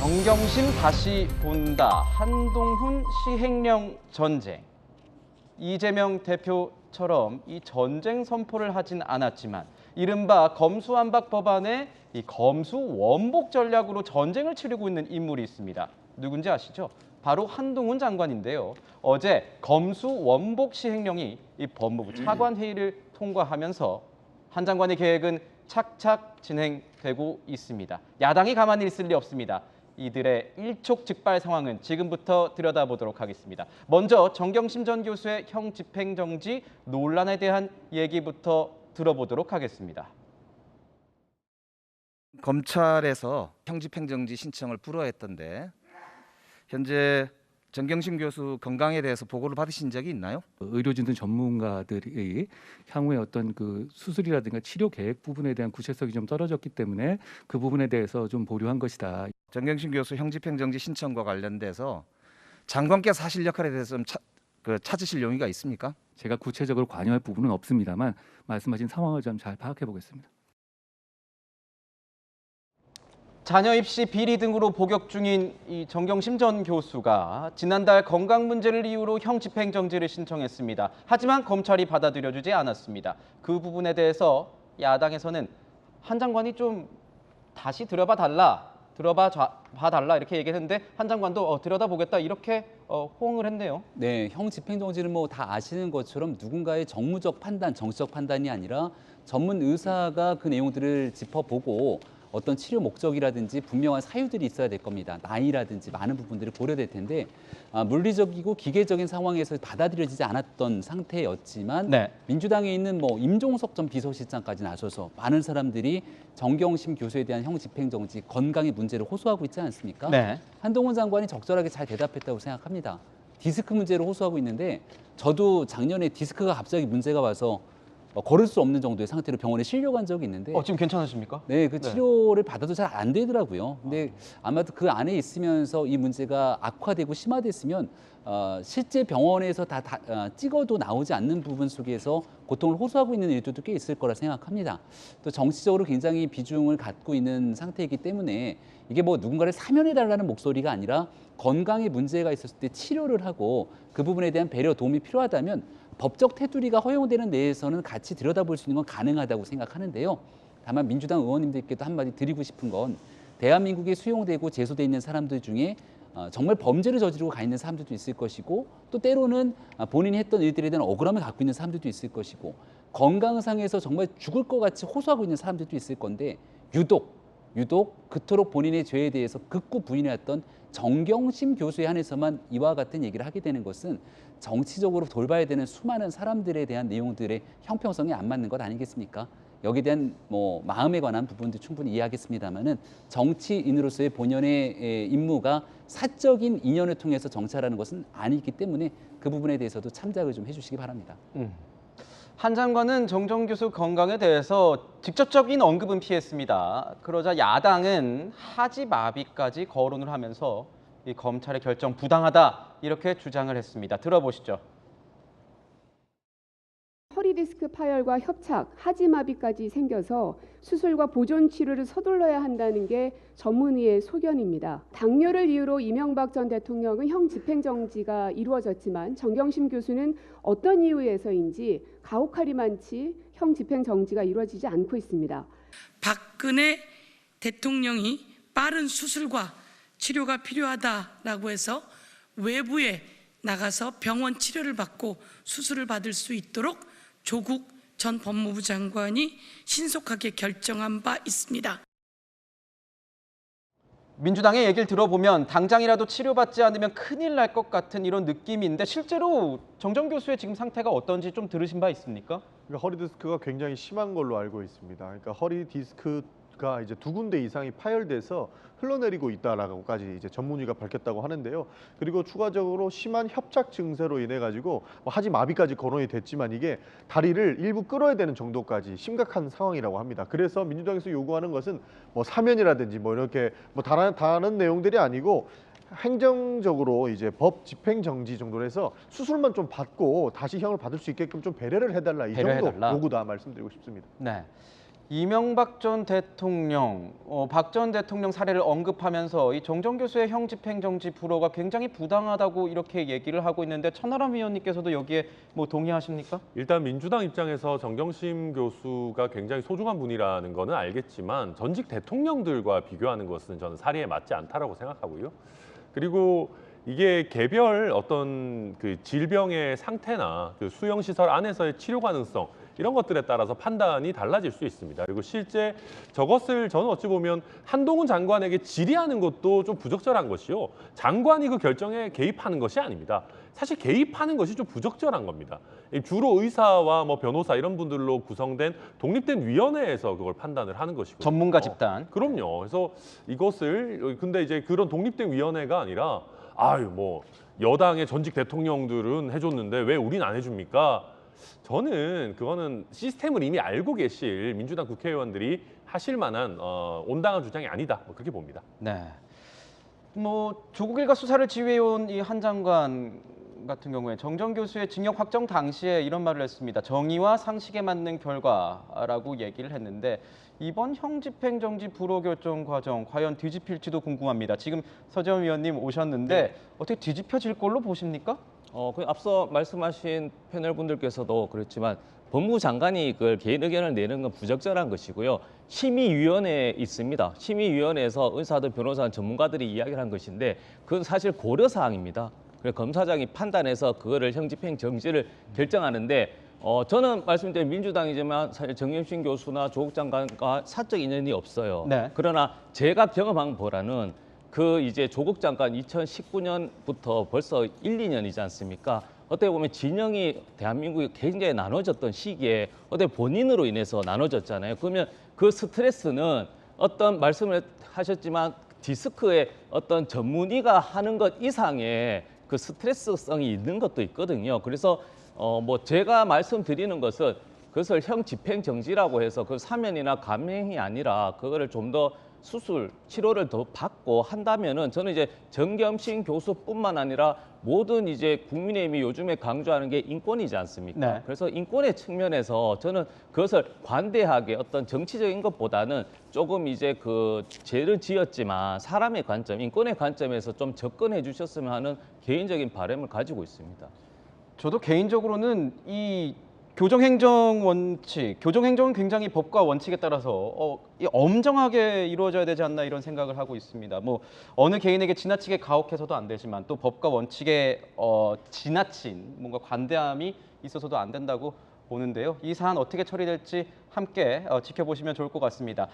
정경심 다시 본다. 한동훈 시행령 전쟁. 이재명 대표처럼 이 전쟁 선포를 하진 않았지만 이른바 검수완박 법안의 이 검수 원복 전략으로 전쟁을 치르고 있는 인물이 있습니다. 누군지 아시죠? 바로 한동훈 장관인데요. 어제 검수 원복 시행령이 이 법무부 차관 회의를 통과하면서 한 장관의 계획은 착착 진행되고 있습니다. 야당이 가만히 있을 리 없습니다. 이들의 일촉즉발 상황은 지금부터 들여다보도록 하겠습니다. 먼저 정경심 전 교수의 형 집행정지 논란에 대한 얘기부터 들어보도록 하겠습니다. 검찰에서 형 집행정지 신청을 불허했던데 현재 정경심 교수 건강에 대해서 보고를 받으신 적이 있나요? 의료진 등 전문가들이 향후에 어떤 그 수술이라든가 치료 계획 부분에 대한 구체성이 좀 떨어졌기 때문에 그 부분에 대해서 좀 보류한 것이다. 정경심 교수 형 집행정지 신청과 관련돼서 장관께서 하실 역할에 대해서 좀 찾으실 용의가 있습니까? 제가 구체적으로 관여할 부분은 없습니다만 말씀하신 상황을 좀 잘 파악해 보겠습니다. 자녀 입시 비리 등으로 복역 중인 이 정경심 전 교수가 지난달 건강 문제를 이유로 형 집행정지를 신청했습니다. 하지만 검찰이 받아들여주지 않았습니다. 그 부분에 대해서 야당에서는 한 장관이 좀 다시 들여봐 달라 이렇게 얘기했는데 한 장관도 들여다보겠다 이렇게 호응을 했네요. 네, 형 집행정지는 뭐 다 아시는 것처럼 누군가의 정무적 판단, 정치적 판단이 아니라 전문 의사가 그 내용들을 짚어보고 어떤 치료 목적이라든지 분명한 사유들이 있어야 될 겁니다. 나이라든지 많은 부분들이 고려될 텐데 물리적이고 기계적인 상황에서 받아들여지지 않았던 상태였지만 네. 민주당에 있는 뭐 임종석 전 비서실장까지 나서서 많은 사람들이 정경심 교수에 대한 형 집행정지, 건강의 문제를 호소하고 있지 않습니까? 네. 한동훈 장관이 적절하게 잘 대답했다고 생각합니다. 디스크 문제를 호소하고 있는데 저도 작년에 디스크가 갑자기 문제가 와서 걸을 수 없는 정도의 상태로 병원에 실려간 적이 있는데 지금 괜찮으십니까? 네, 그 치료를 받아도 잘 안 되더라고요. 근데 아마도 그 안에 있으면서 이 문제가 악화되고 심화됐으면 실제 병원에서 다 찍어도 나오지 않는 부분 속에서 고통을 호소하고 있는 일들도 꽤 있을 거라 생각합니다. 또 정치적으로 굉장히 비중을 갖고 있는 상태이기 때문에 이게 뭐 누군가를 사면해달라는 목소리가 아니라 건강에 문제가 있었을 때 치료를 하고 그 부분에 대한 배려 도움이 필요하다면 법적 테두리가 허용되는 내에서는 같이 들여다볼 수 있는 건 가능하다고 생각하는데요. 다만 민주당 의원님들께도 한마디 드리고 싶은 건 대한민국에 수용되고 제소돼 있는 사람들 중에 정말 범죄를 저지르고 가 있는 사람들도 있을 것이고 또 때로는 본인이 했던 일들에 대한 억울함을 갖고 있는 사람들도 있을 것이고 건강상에서 정말 죽을 것 같이 호소하고 있는 사람들도 있을 건데 유독 그토록 본인의 죄에 대해서 극구 부인해왔던 정경심 교수에 한해서만 이와 같은 얘기를 하게 되는 것은 정치적으로 돌봐야 되는 수많은 사람들에 대한 내용들의 형평성이 안 맞는 것 아니겠습니까? 여기에 대한 뭐 마음에 관한 부분도 충분히 이해하겠습니다만은 정치인으로서의 본연의 임무가 사적인 인연을 통해서 정치하라는 것은 아니기 때문에 그 부분에 대해서도 참작을 좀 해주시기 바랍니다. 한 장관은 정 교수 건강에 대해서 직접적인 언급은 피했습니다. 그러자 야당은 하지 마비까지 거론을 하면서 이 검찰의 결정 부당하다 이렇게 주장을 했습니다. 들어보시죠. 허리디스크 파열과 협착, 하지마비까지 생겨서 수술과 보존 치료를 서둘러야 한다는 게 전문의의 소견입니다. 당뇨를 이유로 이명박 전 대통령은 형 집행정지가 이루어졌지만 정경심 교수는 어떤 이유에서인지 가혹하리만치 형 집행정지가 이루어지지 않고 있습니다. 박근혜 대통령이 빠른 수술과 치료가 필요하다라고 해서 외부에 나가서 병원 치료를 받고 수술을 받을 수 있도록 조국 전 법무부 장관이 신속하게 결정한 바 있습니다. 민주당의 얘기를 들어보면 당장이라도 치료받지 않으면 큰일 날 것 같은 이런 느낌인데 실제로 정 교수의 지금 상태가 어떤지 좀 들으신 바 있습니까? 그러니까 허리 디스크가 굉장히 심한 걸로 알고 있습니다. 그러니까 허리 디스크가 이제 2군데 이상이 파열돼서 흘러내리고 있다라고까지 이제 전문의가 밝혔다고 하는데요. 그리고 추가적으로 심한 협착 증세로 인해 가지고 하지 마비까지 거론이 됐지만 이게 다리를 일부 끌어야 되는 정도까지 심각한 상황이라고 합니다. 그래서 민주당에서 요구하는 것은 뭐 사면이라든지 뭐 이렇게 뭐 다른 내용들이 아니고 행정적으로 이제 법 집행 정지 정도로 해서 수술만 좀 받고 다시 형을 받을 수 있게끔 좀 배려를 해달라 이 정도 요구다 말씀드리고 싶습니다. 네. 이명박 전 대통령, 박 전 대통령 사례를 언급하면서 이 정정 교수의 형 집행정지 불허가 굉장히 부당하다고 이렇게 얘기를 하고 있는데 천하람 위원님께서도 여기에 뭐 동의하십니까? 일단 민주당 입장에서 정경심 교수가 굉장히 소중한 분이라는 거는 알겠지만 전직 대통령들과 비교하는 것은 저는 사리에 맞지 않다라고 생각하고요. 그리고 이게 개별 어떤 그 질병의 상태나 그 수용시설 안에서의 치료 가능성 이런 것들에 따라서 판단이 달라질 수 있습니다. 그리고 실제 저것을 저는 어찌 보면 한동훈 장관에게 질의하는 것도 좀 부적절한 것이요. 장관이 그 결정에 개입하는 것이 아닙니다. 사실 개입하는 것이 좀 부적절한 겁니다. 주로 의사와 뭐 변호사 이런 분들로 구성된 독립된 위원회에서 그걸 판단을 하는 것이고 전문가 집단. 그럼요. 그래서 이것을 근데 이제 그런 독립된 위원회가 아니라 아유 뭐 여당의 전직 대통령들은 해줬는데 왜 우린 안 해줍니까? 저는 그거는 시스템을 이미 알고 계실 민주당 국회의원들이 하실 만한 온당한 주장이 아니다. 뭐 그렇게 봅니다. 네. 뭐 조국 일가 수사를 지휘해온 이 한 장관 같은 경우에 정정 교수의 징역 확정 당시에 이런 말을 했습니다. 정의와 상식에 맞는 결과라고 얘기를 했는데 이번 형 집행정지 불허 결정 과정 과연 뒤집힐지도 궁금합니다. 지금 서재원 위원님 오셨는데 어떻게 뒤집혀질 걸로 보십니까? 그 앞서 말씀하신 패널 분들께서도 그렇지만 법무부 장관이 그걸 개인 의견을 내는 건 부적절한 것이고요. 심의위원회에 있습니다. 심의위원회에서 의사들, 변호사, 전문가들이 이야기를 한 것인데 그건 사실 고려사항입니다. 그래서 검사장이 판단해서 그거를 형집행 정지를 결정하는데 저는 말씀드린 민주당이지만 사실 정경심 교수나 조국 장관과 사적 인연이 없어요. 네. 그러나 제가 경험한 바로는 그 이제 조국 장관 2019년부터 벌써 1, 2년이지 않습니까? 어떻게 보면 진영이 대한민국이 굉장히 나눠졌던 시기에 어떻게 본인으로 인해서 나눠졌잖아요. 그러면 그 스트레스는 어떤 말씀을 하셨지만 디스크의 어떤 전문의가 하는 것 이상의 그 스트레스성이 있는 것도 있거든요. 그래서 뭐 제가 말씀드리는 것은 그것을 형 집행 정지라고 해서 그 사면이나 감형이 아니라 그거를 좀 더 수술 치료를 더 받고 한다면은 저는 이제 정경심 교수뿐만 아니라 모든 이제 국민의힘이 요즘에 강조하는 게 인권이지 않습니까? 네. 그래서 인권의 측면에서 저는 그것을 관대하게 어떤 정치적인 것보다는 조금 이제 그 죄를 지었지만 사람의 관점, 인권의 관점에서 좀 접근해 주셨으면 하는 개인적인 바람을 가지고 있습니다. 저도 개인적으로는 이 교정행정 원칙, 교정행정은 굉장히 법과 원칙에 따라서 엄정하게 이루어져야 되지 않나 이런 생각을 하고 있습니다. 뭐 어느 개인에게 지나치게 가혹해서도 안 되지만 또 법과 원칙에 지나친 뭔가 관대함이 있어서도 안 된다고 보는데요. 이 사안 어떻게 처리될지 함께 지켜보시면 좋을 것 같습니다.